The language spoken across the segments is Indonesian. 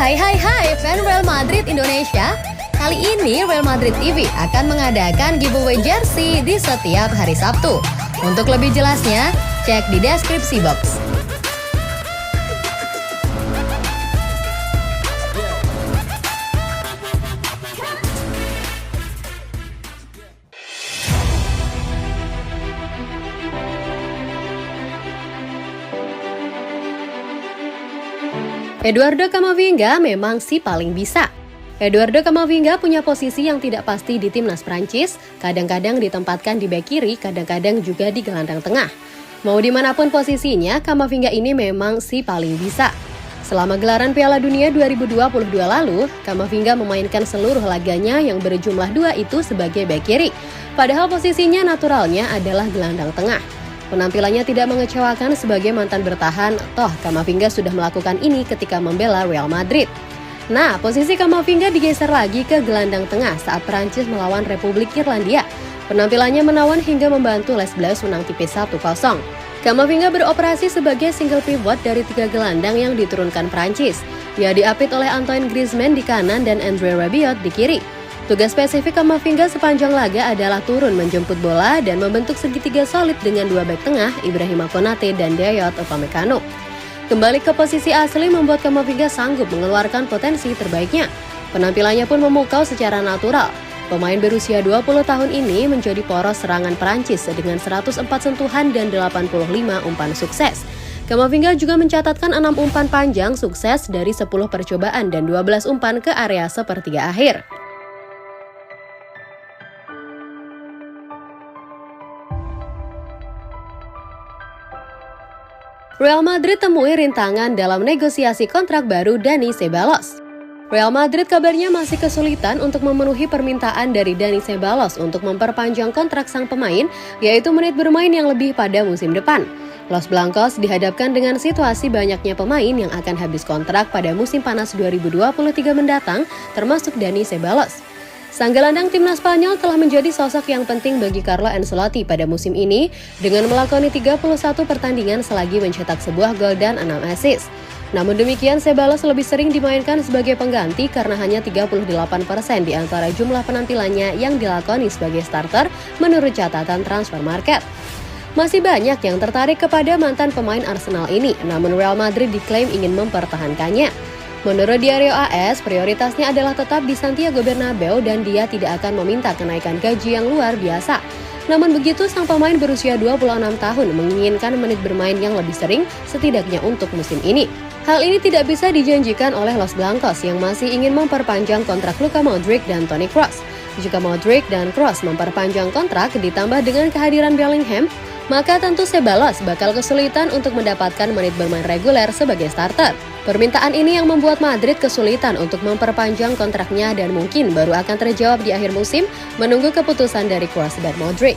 Hai fan Real Madrid Indonesia. Kali ini Real Madrid TV akan mengadakan giveaway jersey di setiap hari Sabtu. Untuk lebih jelasnya, cek di deskripsi box. Eduardo Camavinga memang si paling bisa. Eduardo Camavinga punya posisi yang tidak pasti di timnas Prancis, kadang-kadang ditempatkan di bek kiri, kadang-kadang juga di gelandang tengah. Mau dimanapun posisinya, Camavinga ini memang si paling bisa. Selama gelaran Piala Dunia 2022 lalu, Camavinga memainkan seluruh laganya yang berjumlah 2 itu sebagai bek kiri, padahal posisinya naturalnya adalah gelandang tengah. Penampilannya tidak mengecewakan sebagai mantan bertahan, toh Camavinga sudah melakukan ini ketika membela Real Madrid. Nah, posisi Camavinga digeser lagi ke gelandang tengah saat Prancis melawan Republik Irlandia. Penampilannya menawan hingga membantu Les Bleus menang tipis 1-0. Camavinga beroperasi sebagai single pivot dari 3 gelandang yang diturunkan Prancis. Dia diapit oleh Antoine Griezmann di kanan dan André Rabiot di kiri. Tugas spesifik Camavinga sepanjang laga adalah turun menjemput bola dan membentuk segitiga solid dengan 2 bek tengah, Ibrahima Konate dan Dayot Upamecano. Kembali ke posisi asli membuat Camavinga sanggup mengeluarkan potensi terbaiknya. Penampilannya pun memukau secara natural. Pemain berusia 20 tahun ini menjadi poros serangan Prancis dengan 104 sentuhan dan 85 umpan sukses. Camavinga juga mencatatkan 6 umpan panjang sukses dari 10 percobaan dan 12 umpan ke area sepertiga akhir. Real Madrid temui rintangan dalam negosiasi kontrak baru Dani Ceballos. Real Madrid kabarnya masih kesulitan untuk memenuhi permintaan dari Dani Ceballos untuk memperpanjang kontrak sang pemain, yaitu menit bermain yang lebih pada musim depan. Los Blancos dihadapkan dengan situasi banyaknya pemain yang akan habis kontrak pada musim panas 2023 mendatang, termasuk Dani Ceballos. Sang gelandang timnas Spanyol telah menjadi sosok yang penting bagi Carlo Ancelotti pada musim ini dengan melakoni 31 pertandingan selagi mencetak sebuah gol dan 6 assist. Namun demikian, Ceballos lebih sering dimainkan sebagai pengganti karena hanya 38% di antara jumlah penampilannya yang dilakoni sebagai starter menurut catatan Transfer Market. Masih banyak yang tertarik kepada mantan pemain Arsenal ini, namun Real Madrid diklaim ingin mempertahankannya. Menurut Diario AS, prioritasnya adalah tetap di Santiago Bernabeu dan dia tidak akan meminta kenaikan gaji yang luar biasa. Namun begitu, sang pemain berusia 26 tahun menginginkan menit bermain yang lebih sering, setidaknya untuk musim ini. Hal ini tidak bisa dijanjikan oleh Los Blancos yang masih ingin memperpanjang kontrak Luka Modric dan Toni Kroos. Jika Modric dan Kroos memperpanjang kontrak ditambah dengan kehadiran Bellingham, maka tentu Ceballos bakal kesulitan untuk mendapatkan menit bermain reguler sebagai starter. Permintaan ini yang membuat Madrid kesulitan untuk memperpanjang kontraknya dan mungkin baru akan terjawab di akhir musim menunggu keputusan dari Kroos dan Modric.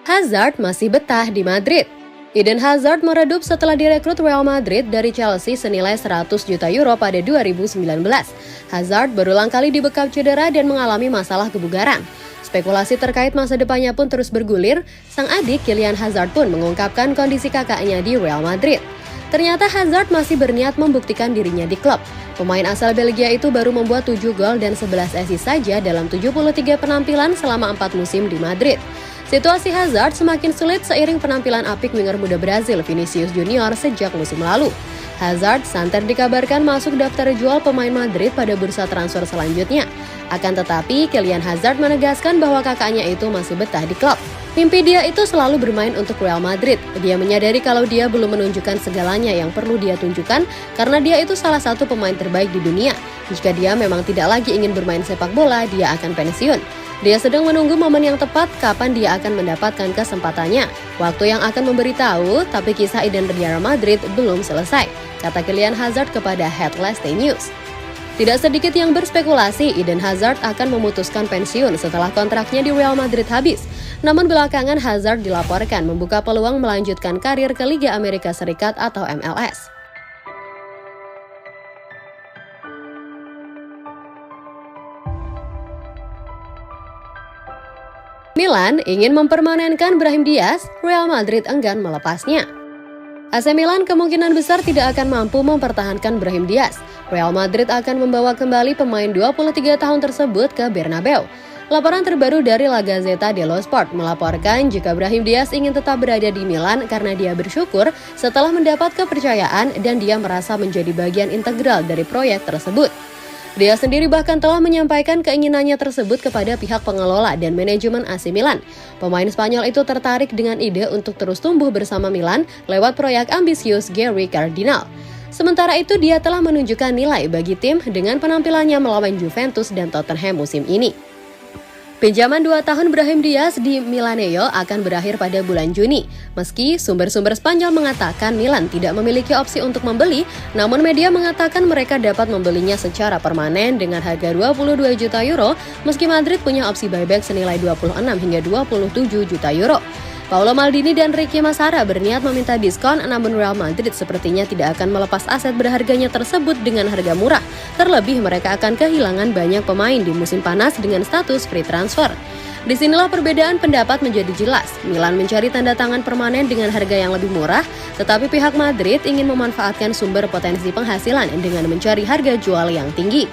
Hazard masih betah di Madrid. Eden Hazard meredup setelah direkrut Real Madrid dari Chelsea senilai 100 juta euro pada 2019. Hazard berulang kali dibekap cedera dan mengalami masalah kebugaran. Spekulasi terkait masa depannya pun terus bergulir. Sang adik Kylian Hazard pun mengungkapkan kondisi kakaknya di Real Madrid. Ternyata Hazard masih berniat membuktikan dirinya di klub. Pemain asal Belgia itu baru membuat 7 gol dan 11 assist saja dalam 73 penampilan selama 4 musim di Madrid. Situasi Hazard semakin sulit seiring penampilan apik winger muda Brazil Vinicius Junior sejak musim lalu. Hazard santer dikabarkan masuk daftar jual pemain Madrid pada bursa transfer selanjutnya. Akan tetapi, Kylian Hazard menegaskan bahwa kakaknya itu masih betah di klub. Mimpi dia itu selalu bermain untuk Real Madrid. Dia menyadari kalau dia belum menunjukkan segalanya yang perlu dia tunjukkan karena dia itu salah satu pemain terbaik di dunia. Jika dia memang tidak lagi ingin bermain sepak bola, dia akan pensiun. Dia sedang menunggu momen yang tepat kapan dia akan mendapatkan kesempatannya. Waktu yang akan memberitahu, tapi kisah Eden di Real Madrid belum selesai, kata Kylian Hazard kepada Headless News. Tidak sedikit yang berspekulasi Eden Hazard akan memutuskan pensiun setelah kontraknya di Real Madrid habis. Namun belakangan Hazard dilaporkan membuka peluang melanjutkan karir ke Liga Amerika Serikat atau MLS. Milan ingin mempermanenkan Brahim Diaz, Real Madrid enggan melepasnya. AC Milan kemungkinan besar tidak akan mampu mempertahankan Brahim Diaz. Real Madrid akan membawa kembali pemain 23 tahun tersebut ke Bernabeu. Laporan terbaru dari La Gazzetta dello Sport melaporkan jika Brahim Diaz ingin tetap berada di Milan karena dia bersyukur setelah mendapat kepercayaan dan dia merasa menjadi bagian integral dari proyek tersebut. Dia sendiri bahkan telah menyampaikan keinginannya tersebut kepada pihak pengelola dan manajemen AC Milan. Pemain Spanyol itu tertarik dengan ide untuk terus tumbuh bersama Milan lewat proyek ambisius Gary Cardinal. Sementara itu dia telah menunjukkan nilai bagi tim dengan penampilannya melawan Juventus dan Tottenham musim ini. Pinjaman 2 tahun Brahim Diaz di Milanello akan berakhir pada bulan Juni. Meski sumber-sumber Spanyol mengatakan Milan tidak memiliki opsi untuk membeli, namun media mengatakan mereka dapat membelinya secara permanen dengan harga 22 juta euro, meski Madrid punya opsi buyback senilai 26 hingga 27 juta euro. Paolo Maldini dan Ricky Massara berniat meminta diskon, namun Real Madrid sepertinya tidak akan melepas aset berharganya tersebut dengan harga murah. Terlebih mereka akan kehilangan banyak pemain di musim panas dengan status free transfer. Disinilah perbedaan pendapat menjadi jelas. Milan mencari tanda tangan permanen dengan harga yang lebih murah, tetapi pihak Madrid ingin memanfaatkan sumber potensi penghasilan dengan mencari harga jual yang tinggi.